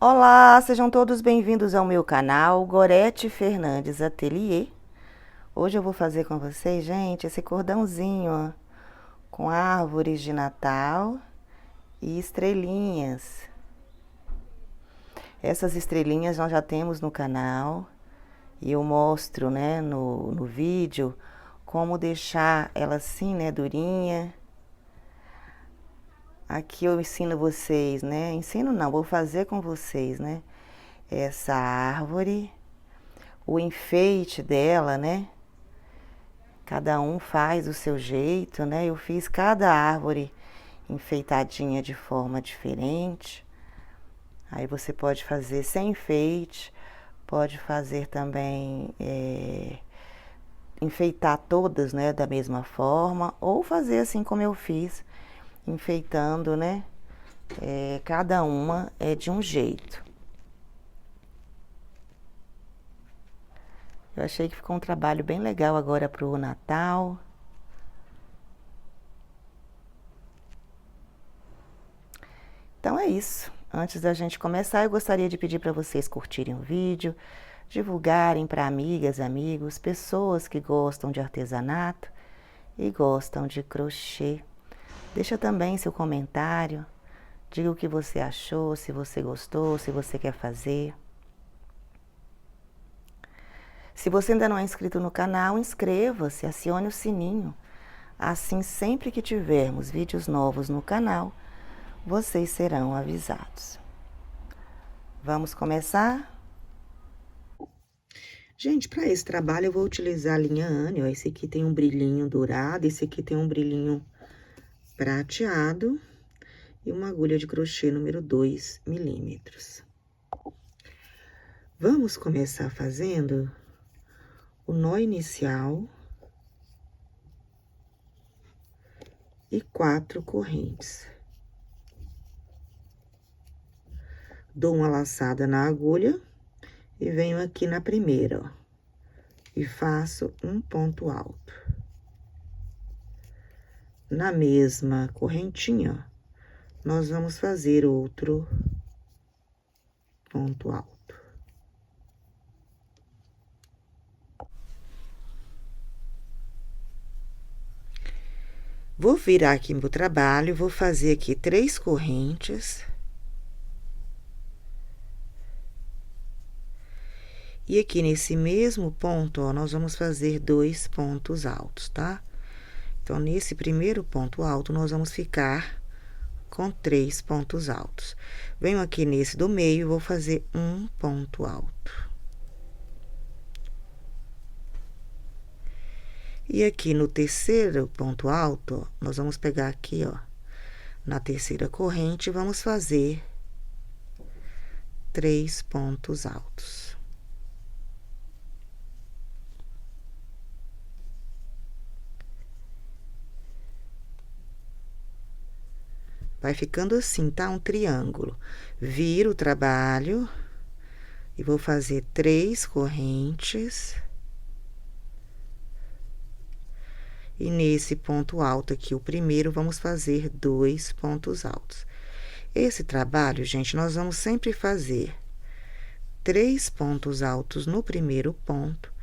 Olá, sejam todos bem-vindos ao meu canal Gorete Fernandes Atelier. Hoje eu vou fazer com vocês, gente, esse cordãozinho, ó, com árvores de Natal e estrelinhas. Essas estrelinhas nós já temos no canal e eu mostro, né, no vídeo como deixar ela assim, né, durinha. Aqui eu ensino vocês, né? Ensino não, vou fazer com vocês, né? Essa árvore, o enfeite dela, né? Cada um faz o seu jeito, né? Eu fiz cada árvore enfeitadinha de forma diferente. Aí você pode fazer sem enfeite, pode fazer também enfeitar todas, né, da mesma forma, ou fazer assim como eu fiz, enfeitando, né? Cada uma é de um jeito. Eu achei que ficou um trabalho bem legal agora pro Natal. Então é isso. Antes da gente começar, eu gostaria de pedir para vocês curtirem o vídeo, divulgarem para amigas, amigos, pessoas que gostam de artesanato e gostam de crochê. Deixa também seu comentário, diga o que você achou, se você gostou, se você quer fazer. Se você ainda não é inscrito no canal, inscreva-se, acione o sininho. Assim, sempre que tivermos vídeos novos no canal, vocês serão avisados. Vamos começar? Gente, para esse trabalho eu vou utilizar a linha Anne, ó. Esse aqui tem um brilhinho dourado, esse aqui tem um brilhinho prateado e uma agulha de crochê número 2 milímetros. Vamos começar fazendo o nó inicial e 4 correntes. Dou uma laçada na agulha e venho aqui na primeira, ó, e faço um ponto alto. Na mesma correntinha, ó, nós vamos fazer outro ponto alto. Vou virar aqui meu trabalho, vou fazer aqui 3 correntes. E aqui nesse mesmo ponto, ó, nós vamos fazer 2 pontos altos, tá? Então, nesse primeiro ponto alto, nós vamos ficar com 3 pontos altos. Venho aqui nesse do meio e vou fazer um ponto alto. E aqui no terceiro ponto alto, ó, nós vamos pegar aqui, ó, na terceira corrente, vamos fazer 3 pontos altos. Vai ficando assim, tá? Um triângulo. Viro o trabalho e vou fazer 3 correntes. E nesse ponto alto aqui, o primeiro, vamos fazer 2 pontos altos. Esse trabalho, gente, nós vamos sempre fazer 3 pontos altos no primeiro ponto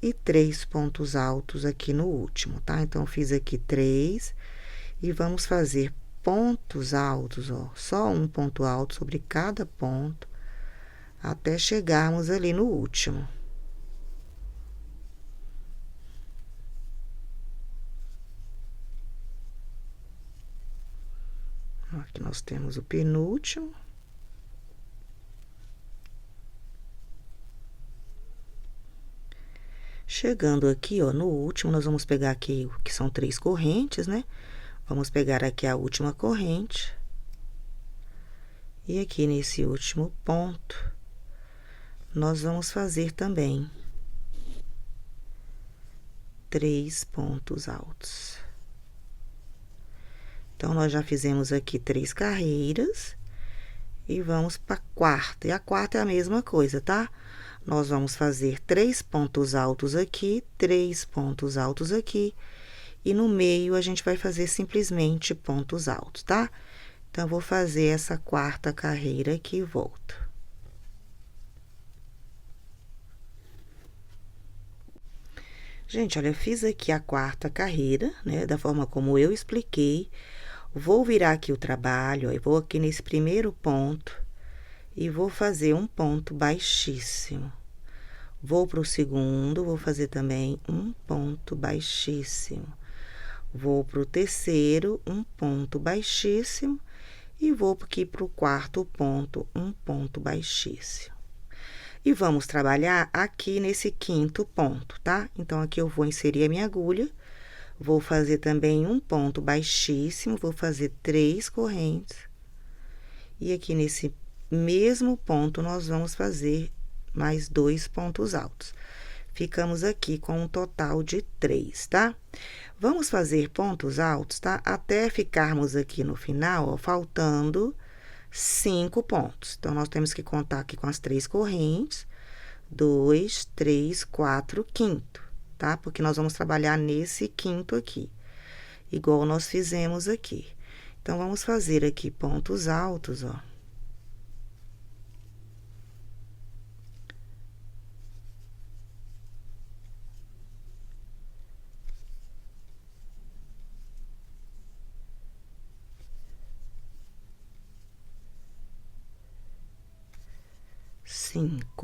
e 3 pontos altos aqui no último, tá? Então, fiz aqui 3 e vamos fazer pontos altos, ó, só um ponto alto sobre cada ponto, até chegarmos ali no último. Aqui nós temos o penúltimo. Chegando aqui, ó, no último, nós vamos pegar aqui, que são 3 correntes, né? Vamos pegar aqui a última corrente. E aqui nesse último ponto, nós vamos fazer também 3 pontos altos. Então, nós já fizemos aqui 3 carreiras e vamos para a quarta. E a quarta é a mesma coisa, tá? Nós vamos fazer 3 pontos altos aqui, 3 pontos altos aqui, e no meio a gente vai fazer simplesmente pontos altos, tá? Então, eu vou fazer essa quarta carreira aqui e volto. Gente, olha, fiz aqui a quarta carreira, né, da forma como eu expliquei. Vou virar aqui o trabalho, ó, e vou aqui nesse primeiro ponto e vou fazer um ponto baixíssimo. Vou para o segundo, vou fazer também um ponto baixíssimo. Vou para o terceiro, um ponto baixíssimo. E vou aqui para o quarto ponto, um ponto baixíssimo. E vamos trabalhar aqui nesse quinto ponto, tá? Então, aqui eu vou inserir a minha agulha, vou fazer também um ponto baixíssimo, vou fazer 3 correntes. E aqui nesse mesmo ponto, nós vamos fazer mais 2 pontos altos. Ficamos aqui com um total de 3, tá? Vamos fazer pontos altos, tá? Até ficarmos aqui no final, ó, faltando 5 pontos. Então, nós temos que contar aqui com as 3 correntes. 2, 3, 4, quinto, tá? Porque nós vamos trabalhar nesse quinto aqui, igual nós fizemos aqui. Então, vamos fazer aqui pontos altos, ó.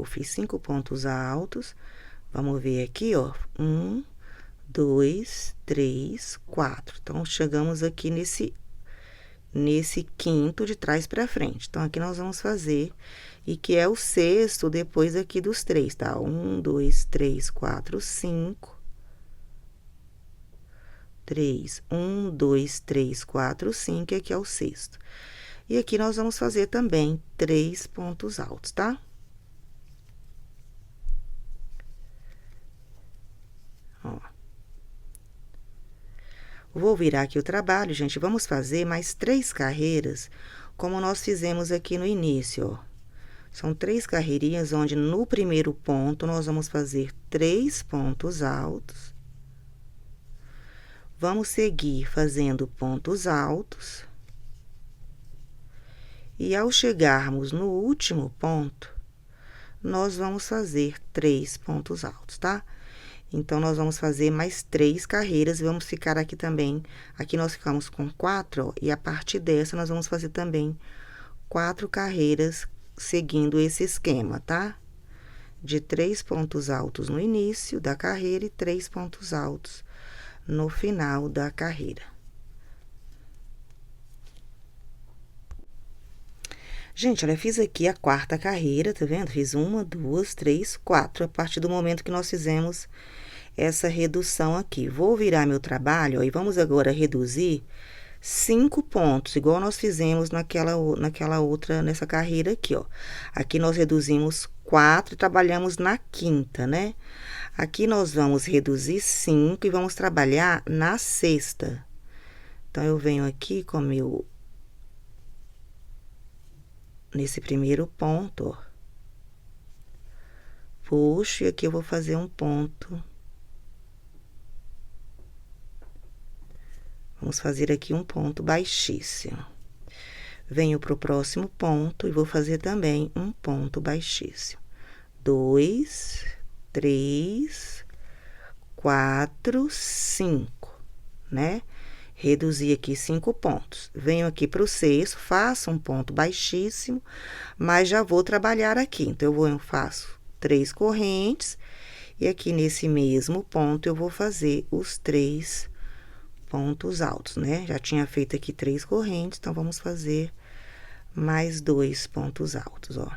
Fiz 5 pontos altos. Vamos ver aqui, ó. 1, 2, 3, 4. Então, chegamos aqui nesse quinto de trás para frente. Então, aqui nós vamos fazer, e que é o sexto depois aqui dos 3, tá? 1, 2, 3, 4, 5. 3, 1, 2, 3, 4, 5, e aqui é o sexto. E aqui nós vamos fazer também 3 pontos altos, tá? Ó. Vou virar aqui o trabalho, gente. Vamos fazer mais 3 carreiras, como nós fizemos aqui no início, ó. São 3 carreirinhas, onde no primeiro ponto nós vamos fazer 3 pontos altos. Vamos seguir fazendo pontos altos. E ao chegarmos no último ponto, nós vamos fazer 3 pontos altos, tá? Então, nós vamos fazer mais 3 carreiras e vamos ficar aqui também. Aqui nós ficamos com 4, ó, e a partir dessa nós vamos fazer também 4 carreiras seguindo esse esquema, tá? De 3 pontos altos no início da carreira e 3 pontos altos no final da carreira. Gente, olha, fiz aqui a quarta carreira, tá vendo? Fiz 1, 2, 3, 4, a partir do momento que nós fizemos essa redução aqui. Vou virar meu trabalho, ó, e vamos agora reduzir 5 pontos, igual nós fizemos nessa carreira aqui, ó. Aqui nós reduzimos 4 e trabalhamos na quinta, né? Aqui nós vamos reduzir 5 e vamos trabalhar na sexta. Então, eu venho aqui com nesse primeiro ponto, ó. Puxo, e aqui eu vou fazer um ponto. Vamos fazer aqui um ponto baixíssimo. Venho pro próximo ponto e vou fazer também um ponto baixíssimo. 2, 3, 4, 5, né? Reduzi aqui 5 pontos. Venho aqui pro sexto, faço um ponto baixíssimo, mas já vou trabalhar aqui. Então, eu faço 3 correntes, e aqui nesse mesmo ponto eu vou fazer os 3 pontos altos, né? Já tinha feito aqui 3 correntes, então, vamos fazer mais 2 pontos altos, ó.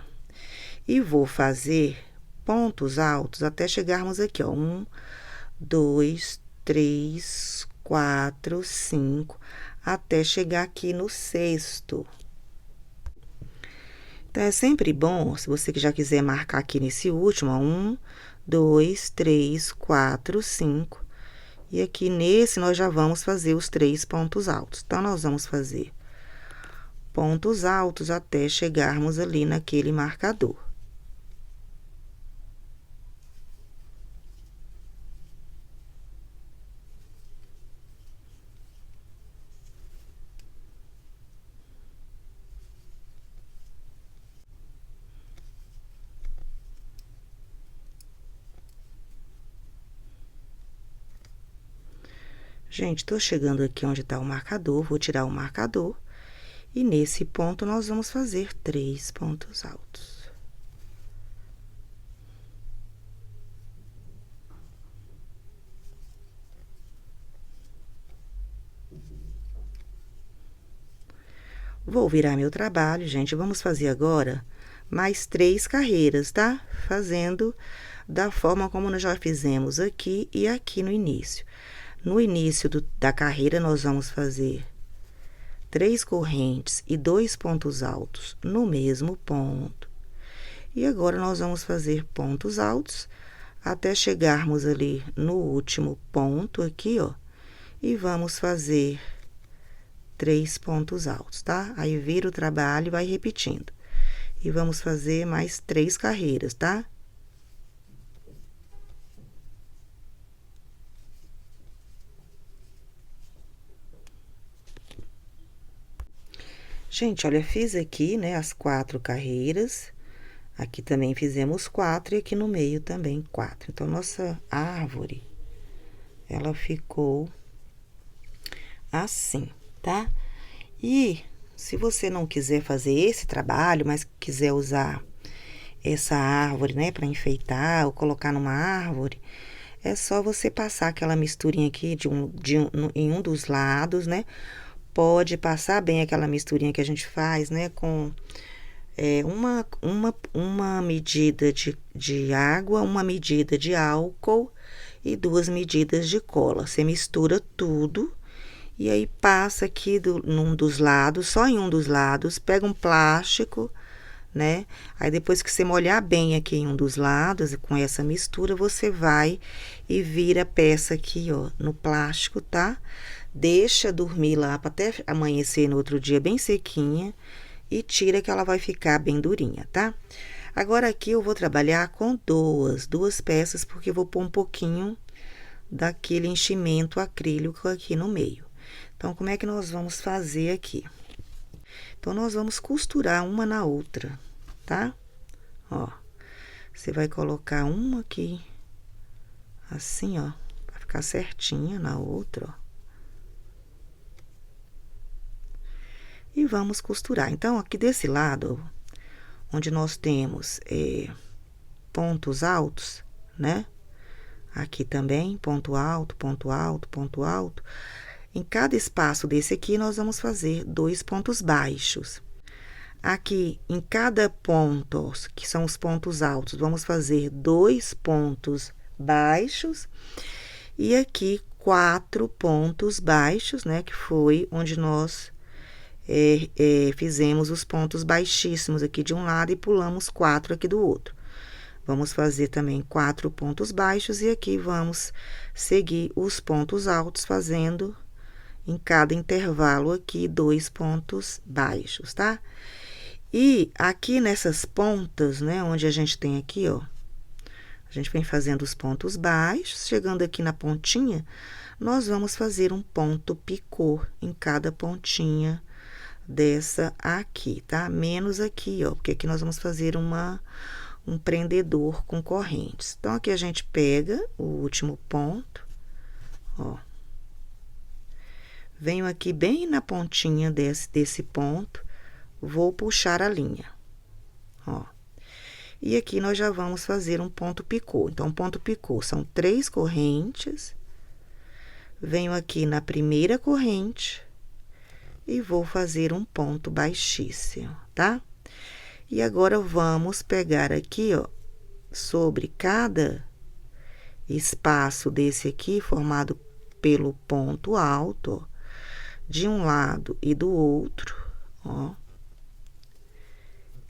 E vou fazer pontos altos até chegarmos aqui, ó. 1, 2, 3, 4, 5, até chegar aqui no sexto. Então, é sempre bom, se você já quiser marcar aqui nesse último, ó, 1, 2, 3, 4, 5. E aqui nesse, nós já vamos fazer os 3 pontos altos. Então, nós vamos fazer pontos altos até chegarmos ali naquele marcador. Gente, tô chegando aqui onde tá o marcador, vou tirar o marcador. E nesse ponto, nós vamos fazer 3 pontos altos. Vou virar meu trabalho, gente. Vamos fazer agora mais 3 carreiras, tá? Fazendo da forma como nós já fizemos aqui e aqui no início. No início da carreira, nós vamos fazer 3 correntes e 2 pontos altos no mesmo ponto. E agora, nós vamos fazer pontos altos até chegarmos ali no último ponto aqui, ó. E vamos fazer 3 pontos altos, tá? Aí, vira o trabalho e vai repetindo. E vamos fazer mais 3 carreiras, tá? Gente, olha, fiz aqui, né, as 4 carreiras. Aqui também fizemos 4 e aqui no meio também 4. Então, nossa árvore, ela ficou assim, tá? E se você não quiser fazer esse trabalho, mas quiser usar essa árvore, né, para enfeitar ou colocar numa árvore, é só você passar aquela misturinha aqui em um dos lados, né? Pode passar bem aquela misturinha que a gente faz, né, com uma medida de água, uma medida de álcool e 2 medidas de cola. Você mistura tudo e aí passa aqui num dos lados, só em um dos lados, pega um plástico, né? Aí depois que você molhar bem aqui em um dos lados, com essa mistura, você vai e vira a peça aqui, ó, no plástico, tá? Deixa dormir lá até amanhecer no outro dia bem sequinha e tira que ela vai ficar bem durinha, tá? Agora aqui eu vou trabalhar com duas peças, porque eu vou pôr um pouquinho daquele enchimento acrílico aqui no meio. Então, como é que nós vamos fazer aqui? Então, nós vamos costurar uma na outra, tá? Ó, você vai colocar uma aqui, assim, ó, pra ficar certinha na outra, ó. E vamos costurar. Então, aqui desse lado, onde nós temos pontos altos, né? Aqui também, ponto alto, ponto alto, ponto alto. Em cada espaço desse aqui, nós vamos fazer 2 pontos baixos. Aqui, em cada ponto, que são os pontos altos, vamos fazer 2 pontos baixos. E aqui, 4 pontos baixos, né? Que foi onde nós fizemos os pontos baixíssimos aqui de um lado e pulamos 4 aqui do outro. Vamos fazer também 4 pontos baixos e aqui vamos seguir os pontos altos, fazendo em cada intervalo aqui 2 pontos baixos, tá? E aqui nessas pontas, né, onde a gente tem aqui, ó, a gente vem fazendo os pontos baixos, chegando aqui na pontinha, nós vamos fazer um ponto picô em cada pontinha dessa aqui, tá? Menos aqui, ó, porque aqui nós vamos fazer um prendedor com correntes. Então, aqui a gente pega o último ponto, ó. Venho aqui bem na pontinha desse ponto, vou puxar a linha, ó. E aqui nós já vamos fazer um ponto picô. Então, ponto picô são 3 correntes. Venho aqui na primeira corrente e vou fazer um ponto baixíssimo, tá? E agora, vamos pegar aqui, ó, sobre cada espaço desse aqui, formado pelo ponto alto, ó, de um lado e do outro, ó.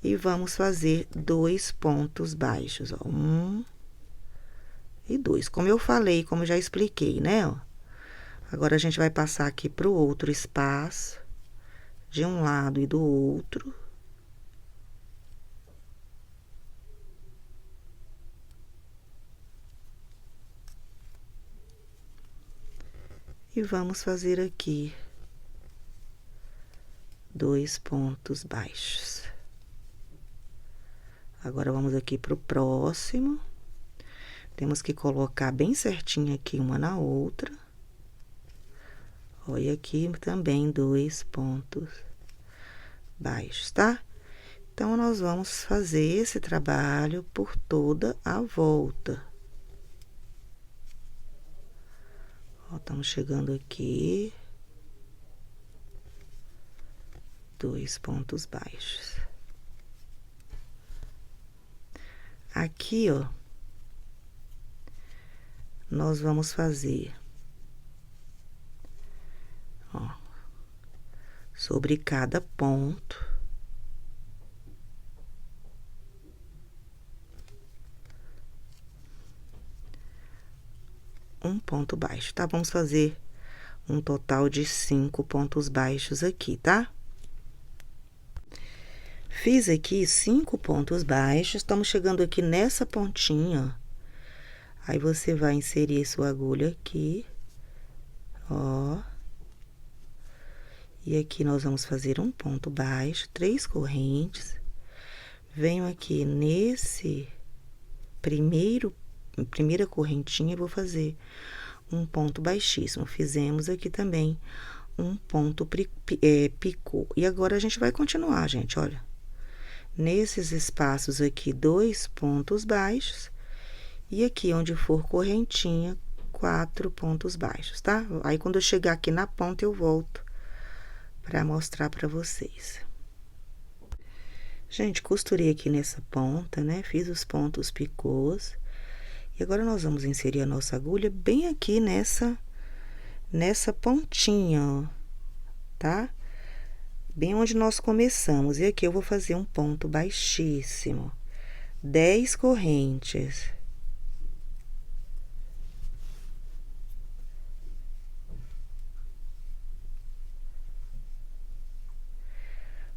E vamos fazer 2 pontos baixos, ó, 1 e 2. Como eu falei, como eu já expliquei, né, ó. Agora, a gente vai passar aqui pro outro espaço, de um lado e do outro. E vamos fazer aqui 2 pontos baixos. Agora, vamos aqui pro próximo. Temos que colocar bem certinho aqui uma na outra. Ó, e aqui também 2 pontos baixos, tá? Então, nós vamos fazer esse trabalho por toda a volta. Ó, estamos chegando aqui. 2 pontos baixos. Aqui, ó, nós vamos fazer, ó, sobre cada ponto, um ponto baixo, tá? Vamos fazer um total de 5 pontos baixos aqui, tá? Fiz aqui 5 pontos baixos, estamos chegando aqui nessa pontinha, ó. Aí, você vai inserir sua agulha aqui, ó. E aqui nós vamos fazer um ponto baixo, 3 correntes. Venho aqui nesse primeira correntinha e vou fazer um ponto baixíssimo. Fizemos aqui também um ponto picô. E agora, a gente vai continuar, gente, olha. Nesses espaços aqui, 2 pontos baixos. E aqui, onde for correntinha, 4 pontos baixos, tá? Aí, quando eu chegar aqui na ponta, eu volto para mostrar para vocês. Gente, costurei aqui nessa ponta, né? Fiz os pontos picôs. E agora, nós vamos inserir a nossa agulha bem aqui nessa pontinha, ó, tá? Bem onde nós começamos. E aqui eu vou fazer um ponto baixíssimo. 10 correntes.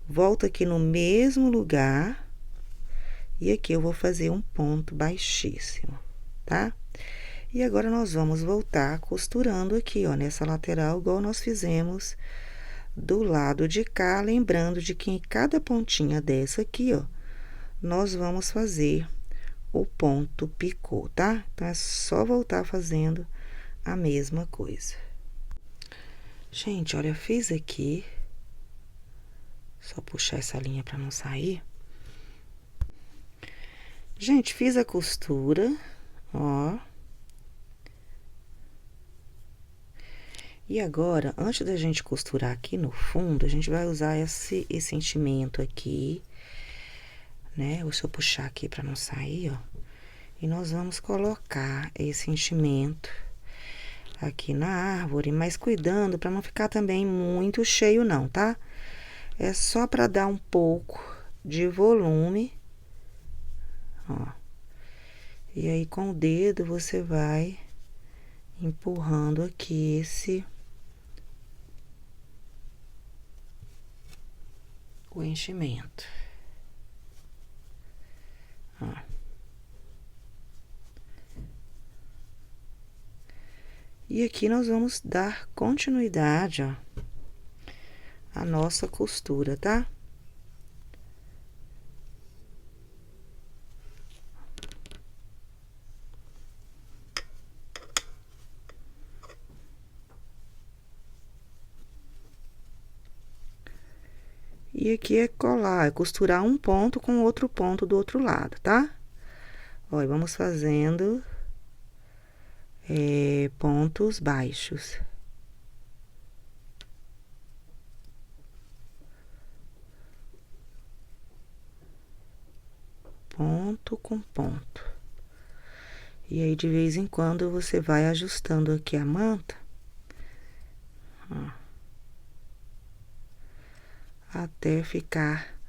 Volto aqui no mesmo lugar. E aqui eu vou fazer um ponto baixíssimo, tá? E agora, nós vamos voltar costurando aqui, ó, nessa lateral, igual nós fizemos do lado de cá. Lembrando de que em cada pontinha dessa aqui, ó, nós vamos fazer o ponto picô, tá? Então, é só voltar fazendo a mesma coisa. Gente, olha, fiz aqui. Só puxar essa linha para não sair. Gente, fiz a costura, ó. E agora, antes da gente costurar aqui no fundo, a gente vai usar esse enchimento aqui, né? Deixa eu puxar aqui para não sair, ó. E nós vamos colocar esse enchimento aqui na árvore, mas cuidando para não ficar também muito cheio, não, tá? É só para dar um pouco de volume, ó. E aí, com o dedo, você vai empurrando aqui o enchimento, ó. E aqui nós vamos dar continuidade, ó, à nossa costura, tá? E aqui é colar, é costurar um ponto com outro ponto do outro lado, tá? Ó, e vamos fazendo pontos baixos. Ponto com ponto. E aí, de vez em quando, você vai ajustando aqui a manta, ó, até ficar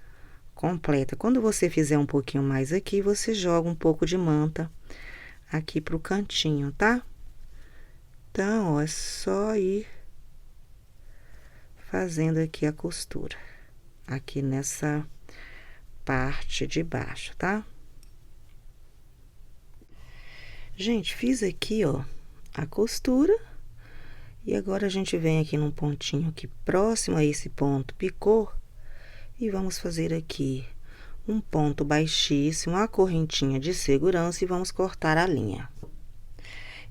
completa. Quando você fizer um pouquinho mais aqui, você joga um pouco de manta aqui pro cantinho, tá? Então, ó, é só ir fazendo aqui a costura, aqui nessa parte de baixo, tá? Gente, fiz aqui, ó, a costura. E agora, a gente vem aqui num pontinho aqui próximo a esse ponto picô. E vamos fazer aqui um ponto baixíssimo, a correntinha de segurança, e vamos cortar a linha.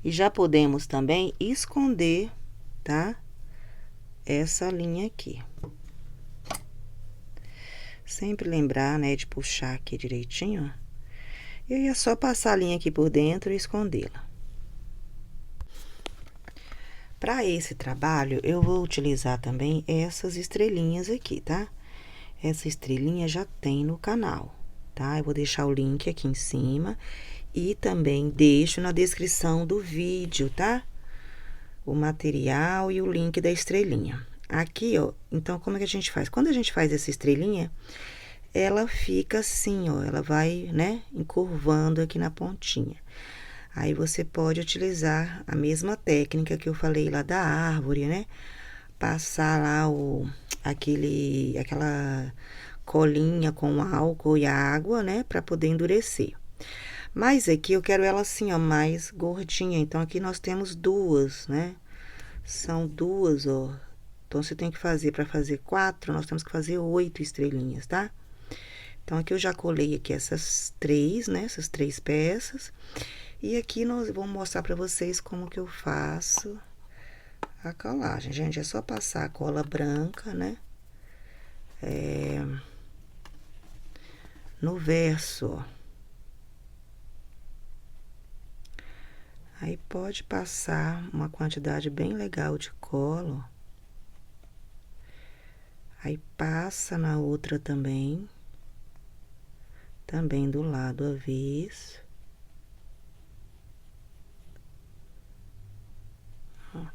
E já podemos também esconder, tá? essa linha aqui. Sempre lembrar, né, de puxar aqui direitinho, ó. E aí é só passar a linha aqui por dentro e escondê-la. Para esse trabalho, eu vou utilizar também essas estrelinhas aqui, tá? Essa estrelinha já tem no canal, tá? Eu vou deixar o link aqui em cima e também deixo na descrição do vídeo, tá? O material e o link da estrelinha. Aqui, ó, então, como é que a gente faz? Quando a gente faz essa estrelinha, ela fica assim, ó, ela vai, né, encurvando aqui na pontinha. Aí, você pode utilizar a mesma técnica que eu falei lá da árvore, né? Passar lá aquela colinha com álcool e água, né? Pra poder endurecer. Mas aqui eu quero ela assim, ó, mais gordinha. Então, aqui nós temos duas, né? São duas, ó. Então, você tem que fazer, para fazer 4, nós temos que fazer 8 estrelinhas, tá? Então, aqui eu já colei aqui essas 3, né? Essas 3 peças. E aqui nós vamos mostrar para vocês como que eu faço a colagem. Gente, é só passar a cola branca, né? No verso, ó. Aí, pode passar uma quantidade bem legal de cola, ó. Aí, passa na outra também. Também do lado avesso. Ó.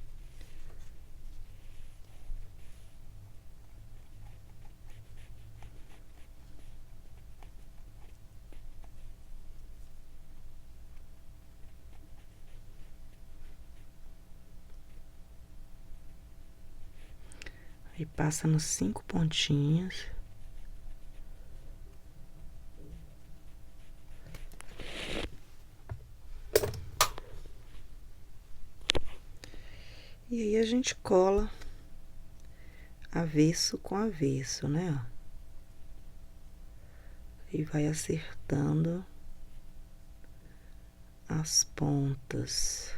Aí, passa nos 5 pontinhos. E aí, a gente cola avesso com avesso, né, ó. E vai acertando as pontas.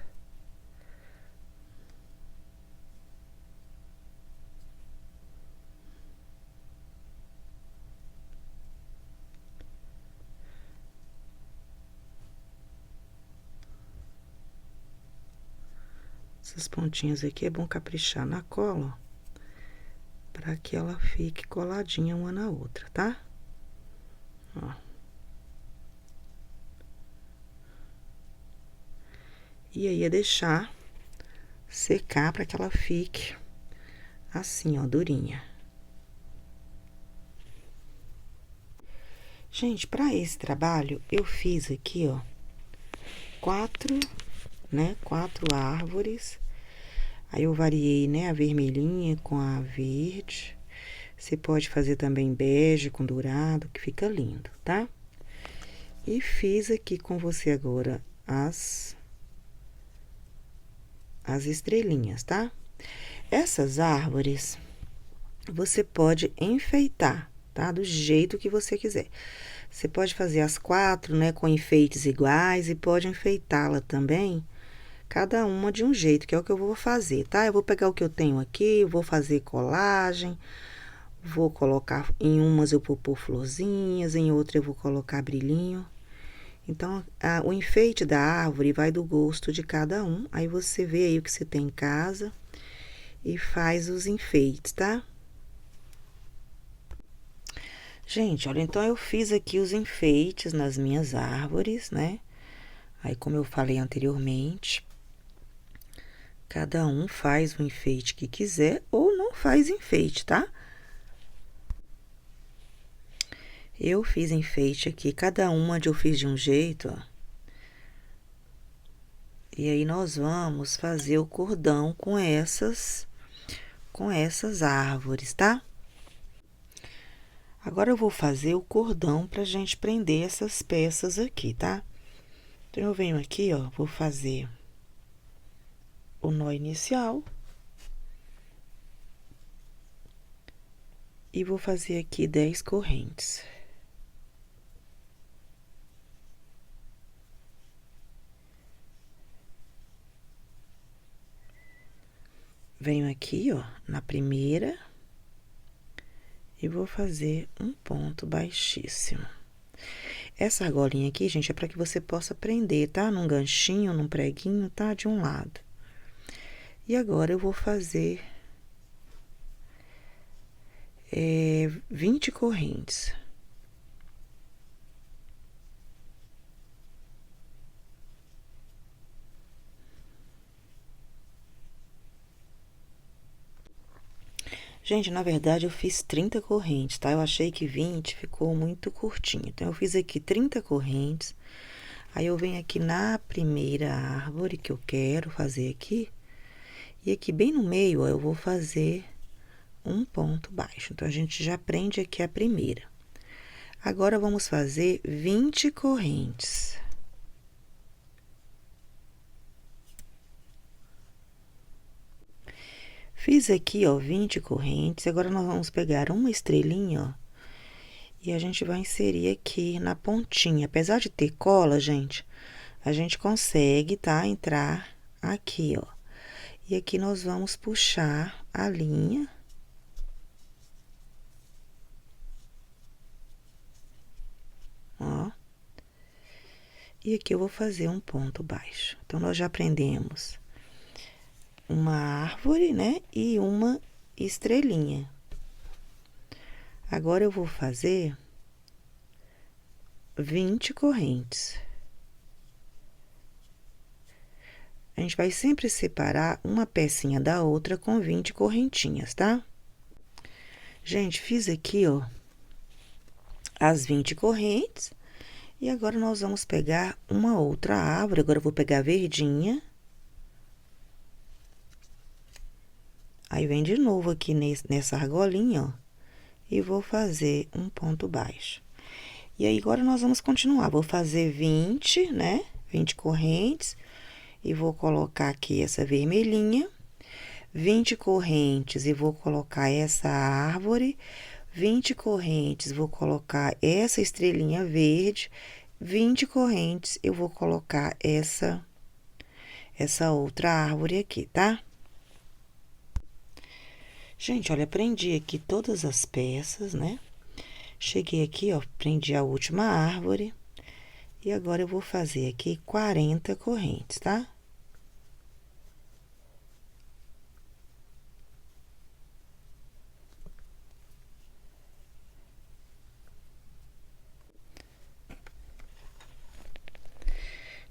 Essas pontinhas aqui é bom caprichar na cola, para que ela fique coladinha uma na outra, tá? Ó. E aí, é deixar secar para que ela fique assim, ó, durinha. Gente, para esse trabalho, eu fiz aqui, ó, 4, né, 4 árvores. Aí, eu variei, né, a vermelhinha com a verde. Você pode fazer também bege com dourado, que fica lindo, tá? E fiz aqui com você agora as estrelinhas, tá? Essas árvores, você pode enfeitar, tá? Do jeito que você quiser. Você pode fazer as 4, né, com enfeites iguais e pode enfeitá-la também, cada uma de um jeito, que é o que eu vou fazer, tá? Eu vou pegar o que eu tenho aqui, vou fazer colagem, vou colocar, em umas eu vou pôr florzinhas, em outra eu vou colocar brilhinho. Então, o enfeite da árvore vai do gosto de cada um. Aí, você vê aí o que você tem em casa e faz os enfeites, tá? Gente, olha, então eu fiz aqui os enfeites nas minhas árvores, né? Aí, como eu falei anteriormente, cada um faz o enfeite que quiser ou não faz enfeite, tá? Eu fiz enfeite aqui, cada uma eu fiz de um jeito, ó. E aí, nós vamos fazer o cordão com essas árvores, tá? Agora, eu vou fazer o cordão pra gente prender essas peças aqui, tá? Então, eu venho aqui, ó, vou fazer o nó inicial. E vou fazer aqui 10 correntes. venho aqui, ó, na primeira e vou fazer um ponto baixíssimo. Essa argolinha aqui, gente, é para que você possa prender, tá? Num ganchinho, num preguinho, tá? De um lado. E agora eu vou fazer 20 correntes. Gente, na verdade, eu fiz 30 correntes, tá? Eu achei que 20 ficou muito curtinho. Então, eu fiz aqui 30 correntes. Aí, eu venho aqui na primeira árvore que eu quero fazer aqui. E aqui, bem no meio, ó, eu vou fazer um ponto baixo. Então, a gente já prende aqui a primeira. Agora, vamos fazer 20 correntes. Fiz aqui, ó, 20 correntes. Agora, nós vamos pegar uma estrelinha, ó. E a gente vai inserir aqui na pontinha. Apesar de ter cola, gente, a gente consegue, tá? Entrar aqui, ó. E aqui nós vamos puxar a linha. Ó. E aqui eu vou fazer um ponto baixo. Então, nós já aprendemos uma árvore, né? E uma estrelinha. Agora, eu vou fazer 20 correntes. A gente vai sempre separar uma pecinha da outra com 20 correntinhas, tá? Gente, fiz aqui, ó, as 20 correntes. E agora, nós vamos pegar uma outra árvore. Agora, eu vou pegar a verdinha. Aí, vem de novo aqui nessa argolinha, ó. E vou fazer um ponto baixo. E aí, agora, nós vamos continuar. Vou fazer 20, né? 20 correntes. E vou colocar aqui essa vermelhinha. 20 correntes e vou colocar essa árvore. 20 correntes, vou colocar essa estrelinha verde. 20 correntes, eu vou colocar essa outra árvore aqui, tá? Gente, olha, prendi aqui todas as peças, né? Cheguei aqui, ó, prendi a última árvore. E agora, eu vou fazer aqui 40 correntes, tá?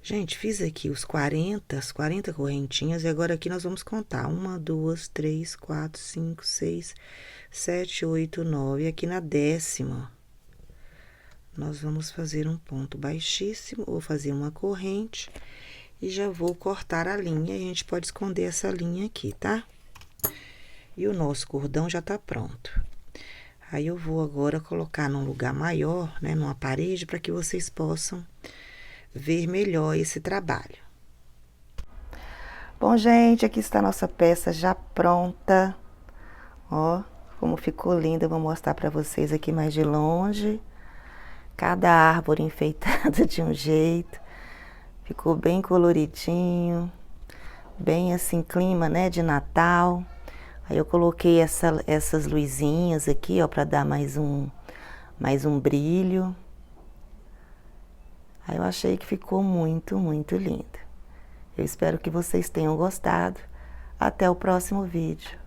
Gente, fiz aqui as 40 correntinhas, e agora aqui nós vamos contar. 1, 2, 3, 4, 5, 6, 7, 8, 9. E aqui na 10ª, nós vamos fazer um ponto baixíssimo, vou fazer uma corrente e já vou cortar a linha. E a gente pode esconder essa linha aqui, tá? E o nosso cordão já tá pronto. Aí, eu vou agora colocar num lugar maior, né, numa parede, para que vocês possam ver melhor esse trabalho. Bom, gente, aqui está a nossa peça já pronta. Ó, como ficou linda, eu vou mostrar para vocês aqui mais de longe. Cada árvore enfeitada de um jeito. Ficou bem coloridinho, bem assim, clima, né, de Natal. Aí, eu coloquei essas luzinhas aqui, ó, para dar mais um brilho. Aí, eu achei que ficou muito, muito linda. Eu espero que vocês tenham gostado. Até o próximo vídeo.